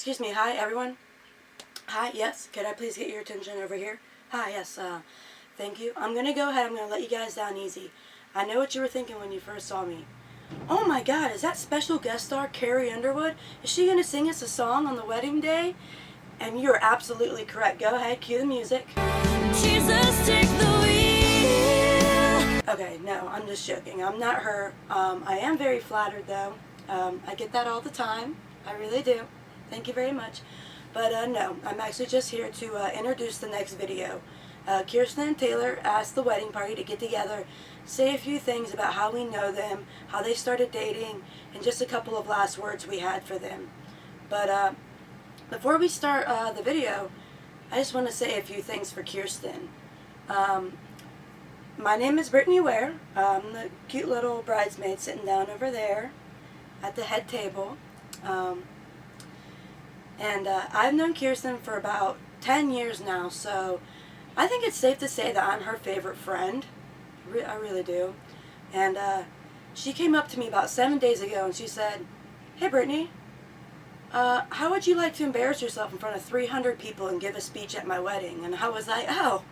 Excuse me. Hi, everyone. Hi, yes. Could I please get your attention over here? Hi, yes. Thank you. I'm going to go ahead. I'm going to let you guys down easy. I know what you were thinking when you first saw me. Oh my God, is that special guest star Carrie Underwood? Is she going to sing us a song on the wedding day? And you're absolutely correct. Go ahead, cue the music. Jesus, take the wheel. Okay, no, I'm just joking. I'm not her. I am very flattered, though. I get that all the time. I really do. Thank you very much. But no, I'm actually just here to introduce the next video. Kirsten and Taylor asked the wedding party to get together, say a few things about how we know them, how they started dating, and just a couple of last words we had for them. But before we start the video, I just want to say a few things for Kirsten. My name is Brittany Ware. I'm the cute little bridesmaid sitting down over there at the head table. I've known Kirsten for about 10 years now, so I think it's safe to say that I'm her favorite friend. I really do. And she came up to me about 7 days ago and she said, "Hey Brittany, how would you like to embarrass yourself in front of 300 people and give a speech at my wedding?" And I was like, oh,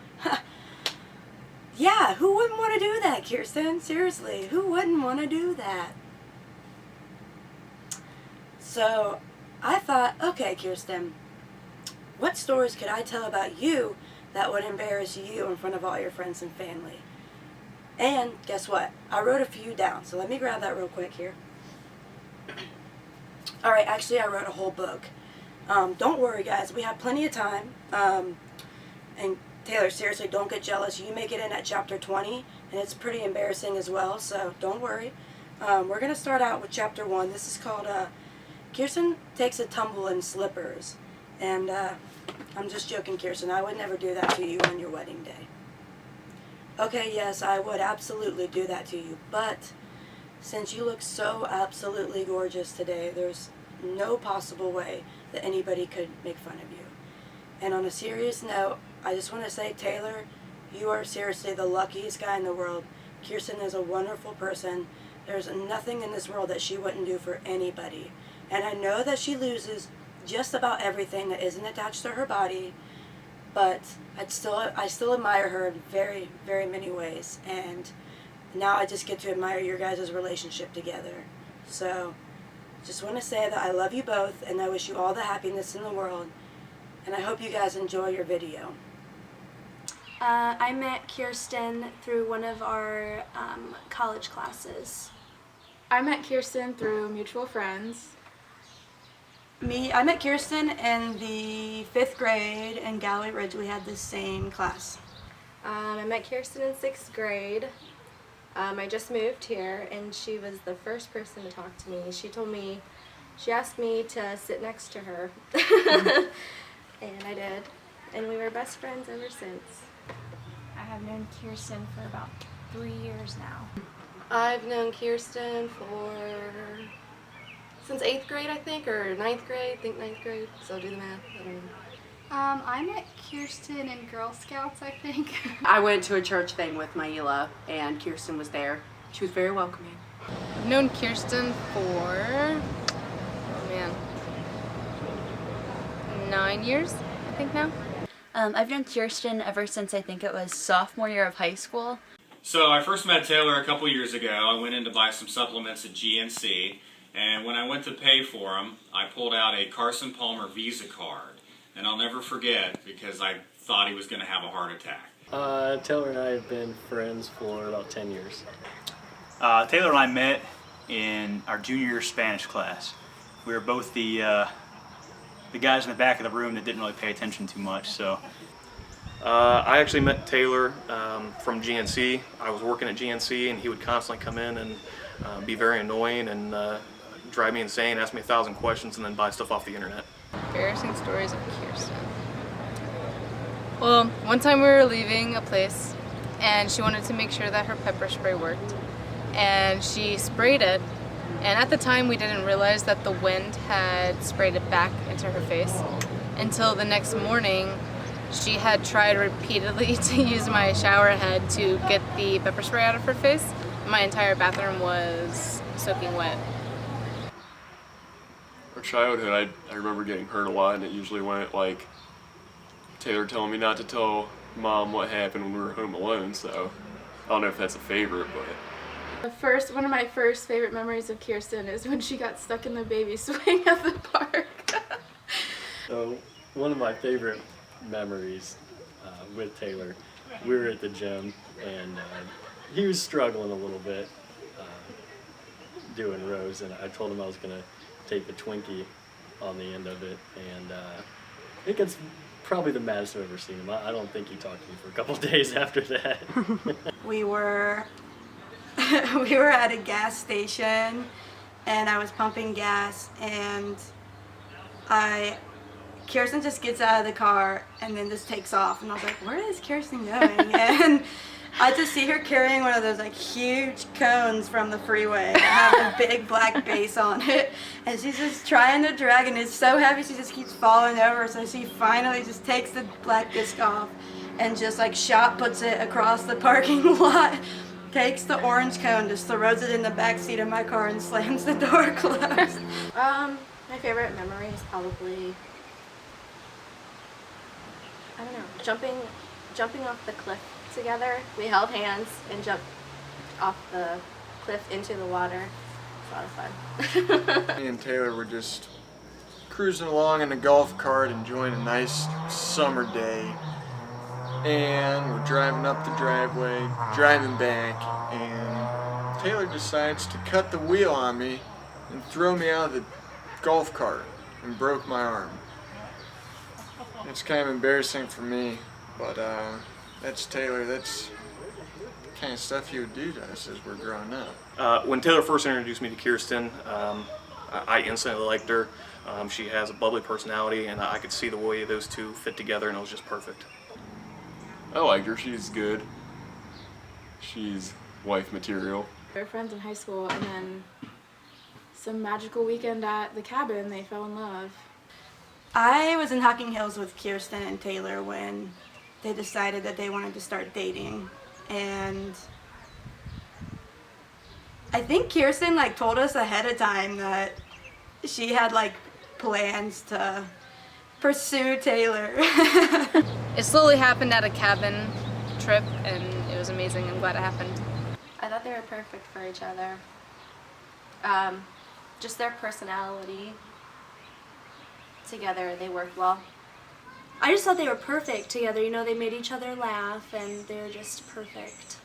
yeah, who wouldn't want to do that, Kirsten? Seriously, who wouldn't want to do that? So I thought, okay, Kirsten, what stories could I tell about you that would embarrass you in front of all your friends and family? And guess what? I wrote a few down, so let me grab that real quick here. Alright, actually I wrote a whole book. Don't worry guys, we have plenty of time. And Taylor, seriously, don't get jealous. You make it in at chapter 20, and it's pretty embarrassing as well, so don't worry. We're going to start out with chapter 1. This is called Kirsten Takes a Tumble in Slippers. And I'm just joking, Kirsten. I would never do that to you on your wedding day. Okay, yes, I would absolutely do that to you. But since you look so absolutely gorgeous today, there's no possible way that anybody could make fun of you. And on a serious note, I just want to say, Taylor, you are seriously the luckiest guy in the world. Kirsten is a wonderful person. There's nothing in this world that she wouldn't do for anybody. And I know that she loses just about everything that isn't attached to her body, but I still admire her in very, very many ways. And now I just get to admire your guys' relationship together. So just want to say that I love you both, and I wish you all the happiness in the world. And I hope you guys enjoy your video. I met Kirsten through one of our college classes. I met Kirsten through mutual friends. I met Kirsten in the 5th grade in Galloway Ridge. We had the same class. I met Kirsten in 6th grade. I just moved here, and she was the first person to talk to me. She asked me to sit next to her, and I did. And we were best friends ever since. I have known Kirsten for about 3 years now. I've known Kirsten since 8th grade, I think, or 9th grade. I think 9th grade, so do the math. I don't know. I met Kirsten in Girl Scouts, I think. I went to a church thing with Maila, and Kirsten was there. She was very welcoming. I've known Kirsten for, 9 years, I think now. I've known Kirsten ever since I think it was sophomore year of high school. So I first met Taylor a couple years ago. I went in to buy some supplements at GNC, and when I went to pay for them, I pulled out a Carson Palmer Visa card. And I'll never forget because I thought he was going to have a heart attack. Taylor and I have been friends for about 10 years. Taylor and I met in our junior year Spanish class. We were both the guys in the back of the room that didn't really pay attention too much. So, I actually met Taylor from GNC. I was working at GNC, and he would constantly come in and be very annoying and drive me insane, ask me 1,000 questions, and then buy stuff off the internet. Embarrassing stories of Kirsten. Well, one time we were leaving a place, and she wanted to make sure that her pepper spray worked, and she sprayed it, and at the time we didn't realize that the wind had sprayed it back into her face until the next morning. She had tried repeatedly to use my shower head to get the pepper spray out of her face. My entire bathroom was soaking wet. childhood, I remember getting hurt a lot, and it usually went like Taylor telling me not to tell Mom what happened when we were home alone, so I don't know if that's a favorite, but... One of my first favorite memories of Kirsten is when she got stuck in the baby swing at the park. So, one of my favorite memories with Taylor, we were at the gym, and he was struggling a little bit doing rows, and I told him I was going to take a Twinkie on the end of it, and I think it's probably the maddest I've ever seen him. I don't think he talked to me for a couple days after that. We were at a gas station, and I was pumping gas, and Kirsten just gets out of the car and then just takes off, and I was like, where is Kirsten going? And I just see her carrying one of those like huge cones from the freeway that have a big black base on it, and she's just trying to drag, and is so heavy she just keeps falling over, so she finally just takes the black disc off and just like shot puts it across the parking lot, takes the orange cone, just throws it in the back seat of my car and slams the door closed. My favorite memory is probably, I don't know, jumping off the cliff together. We held hands and jumped off the cliff into the water. It's a lot of fun. Me and Taylor were just cruising along in a golf cart, enjoying a nice summer day, and we're driving up the driveway, driving back, and Taylor decides to cut the wheel on me and throw me out of the golf cart and broke my arm. It's kind of embarrassing for me, but that's Taylor. That's the kind of stuff he would do to us as we're growing up. When Taylor first introduced me to Kirsten, I instantly liked her. She has a bubbly personality, and I could see the way those two fit together, and it was just perfect. I like her. She's good. She's wife material. They were friends in high school, and then some magical weekend at the cabin, they fell in love. I was in Hocking Hills with Kirsten and Taylor when they decided that they wanted to start dating, and I think Kirsten like told us ahead of time that she had like plans to pursue Taylor. It slowly happened at a cabin trip, and it was amazing. I'm glad it happened. I thought they were perfect for each other. Just their personality together, they worked well. I just thought they were perfect together. You know, they made each other laugh, and they were just perfect.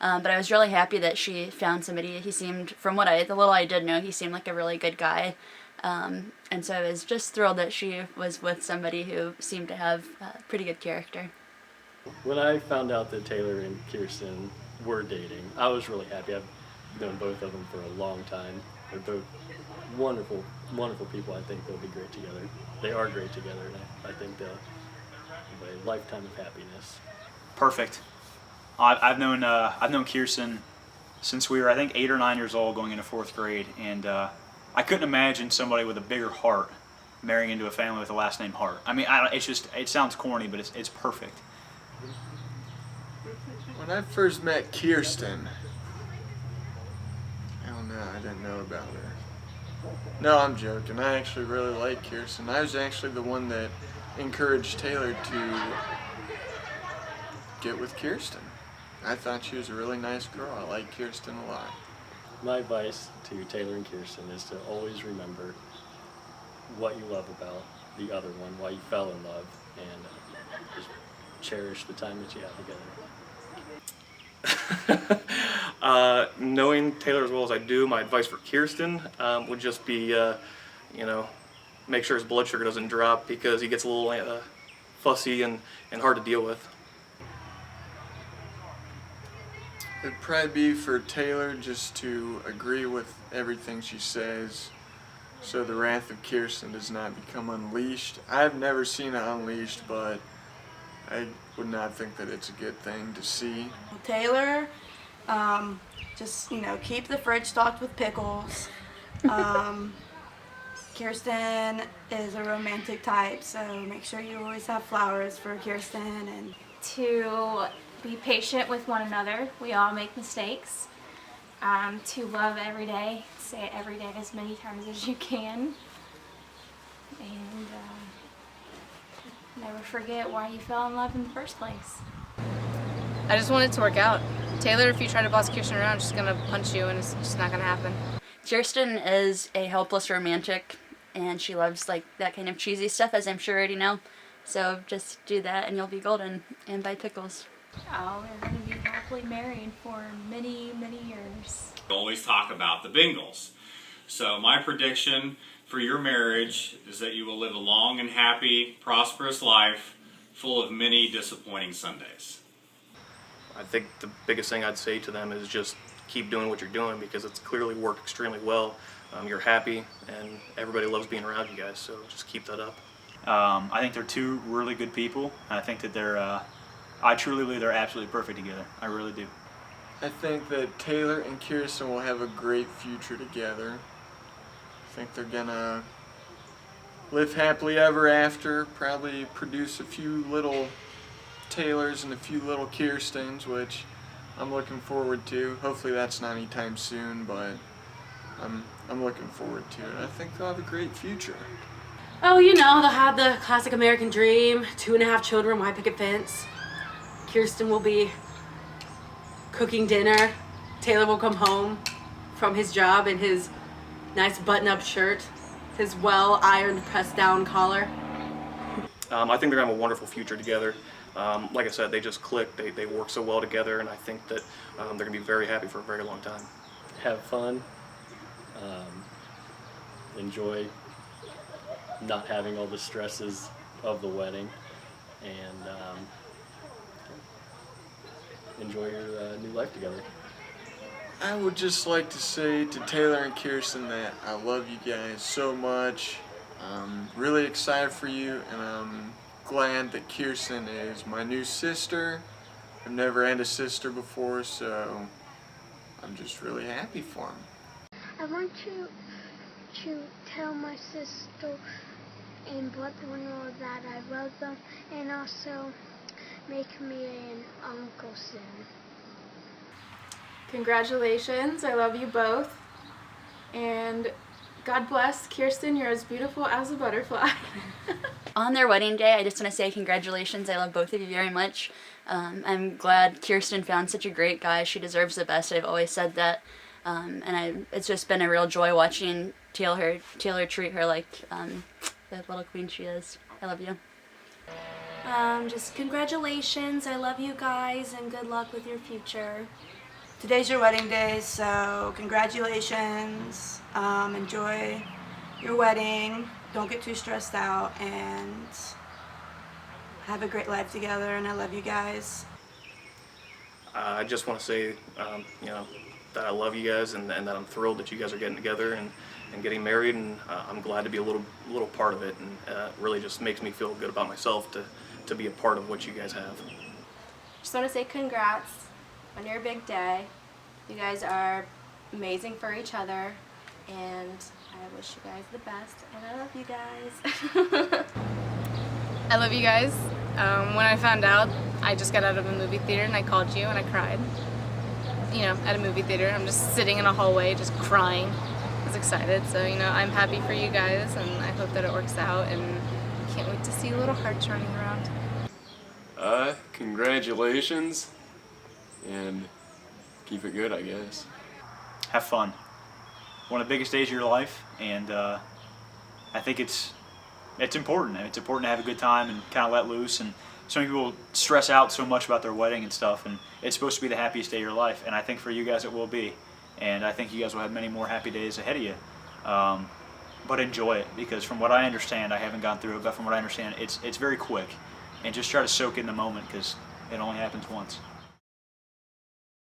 But I was really happy that she found somebody. He seemed, from the little I did know, he seemed like a really good guy. And so I was just thrilled that she was with somebody who seemed to have pretty good character. When I found out that Taylor and Kirsten were dating, I was really happy. I've known both of them for a long time. They're both wonderful, wonderful people. I think they'll be great together. They are great together, and I think they'll have a lifetime of happiness. Perfect. I've known Kirsten since we were, I think, 8 or 9 years old, going into 4th grade, and I couldn't imagine somebody with a bigger heart marrying into a family with the last name Hart. I mean, it sounds corny, but it's perfect. When I first met Kirsten, I don't know, I didn't know about her. No, I'm joking. I actually really like Kirsten. I was actually the one that encouraged Taylor to get with Kirsten. I thought she was a really nice girl. I like Kirsten a lot. My advice to Taylor and Kirsten is to always remember what you love about the other one, why you fell in love, and just cherish the time that you have together. Knowing Taylor as well as I do, my advice for Kirsten would just be, make sure his blood sugar doesn't drop, because he gets a little fussy and hard to deal with. It'd probably be for Taylor just to agree with everything she says, so the wrath of Kirsten does not become unleashed. I've never seen it unleashed, but I would not think that it's a good thing to see. Taylor, just, keep the fridge stocked with pickles. Kirsten is a romantic type, so make sure you always have flowers for Kirsten. And to be patient with one another. We all make mistakes. To love every day. Say it every day as many times as you can. and never forget why you fell in love in the first place. I just want it to work out. Taylor, if you try to boss Kirsten around, she's gonna punch you and it's just not gonna happen. Kirsten is a helpless romantic, and she loves like that kind of cheesy stuff, as I'm sure you already know. So just do that and you'll be golden, and buy pickles. Oh, we're going to be happily married for many, many years. We always talk about the Bengals. So my prediction for your marriage is that you will live a long and happy, prosperous life full of many disappointing Sundays. I think the biggest thing I'd say to them is just keep doing what you're doing, because it's clearly worked extremely well. You're happy and everybody loves being around you guys, so just keep that up. I think they're two really good people. I think that I truly believe they're absolutely perfect together. I really do. I think that Taylor and Kirsten will have a great future together. I think they're gonna live happily ever after, probably produce a few little Taylors and a few little Kirstens, which I'm looking forward to. Hopefully that's not anytime soon, but I'm looking forward to it. I think they'll have a great future. Oh, you know, they'll have the classic American dream, 2.5 children, white picket fence. Kirsten will be cooking dinner. Taylor will come home from his job in his nice button-up shirt, his well-ironed, pressed-down collar. I think they're going to have a wonderful future together. Like I said, they just click. They work so well together, and I think that they're going to be very happy for a very long time. Have fun. Enjoy not having all the stresses of the wedding, and enjoy your new life together. I would just like to say to Taylor and Kirsten that I love you guys so much. I'm really excited for you, and I'm glad that Kirsten is my new sister. I've never had a sister before, so I'm just really happy for them. I want you to tell my sister and brother-in-law that I love them, and also make me an uncle soon. Congratulations, I love you both. And God bless, Kirsten, you're as beautiful as a butterfly. On their wedding day, I just want to say congratulations. I love both of you very much. I'm glad Kirsten found such a great guy. She deserves the best. I've always said that. It's just been a real joy watching Taylor treat her like the little queen she is. I love you. Just congratulations. I love you guys, and good luck with your future. Today's your wedding day, so congratulations. Enjoy your wedding. Don't get too stressed out, and have a great life together, and I love you guys. I just want to say, that I love you guys, and that I'm thrilled that you guys are getting together and getting married, and I'm glad to be a little part of it, and it really just makes me feel good about myself to be a part of what you guys have. Just want to say congrats on your big day. You guys are amazing for each other, and I wish you guys the best, and I love you guys. I love you guys. When I found out, I just got out of a movie theater and I called you and I cried. At a movie theater, I'm just sitting in a hallway just crying. I was excited, so I'm happy for you guys, and I hope that it works out, and can't wait to see little hearts running around. Congratulations, and keep it good, I guess. Have fun. One of the biggest days of your life, and I think it's important. It's important to have a good time and kind of let loose. And so many people stress out so much about their wedding and stuff, and it's supposed to be the happiest day of your life, and I think for you guys it will be. And I think you guys will have many more happy days ahead of you. But enjoy it, because from what I understand, I haven't gone through it, but from what I understand, it's very quick. And just try to soak in the moment, because it only happens once.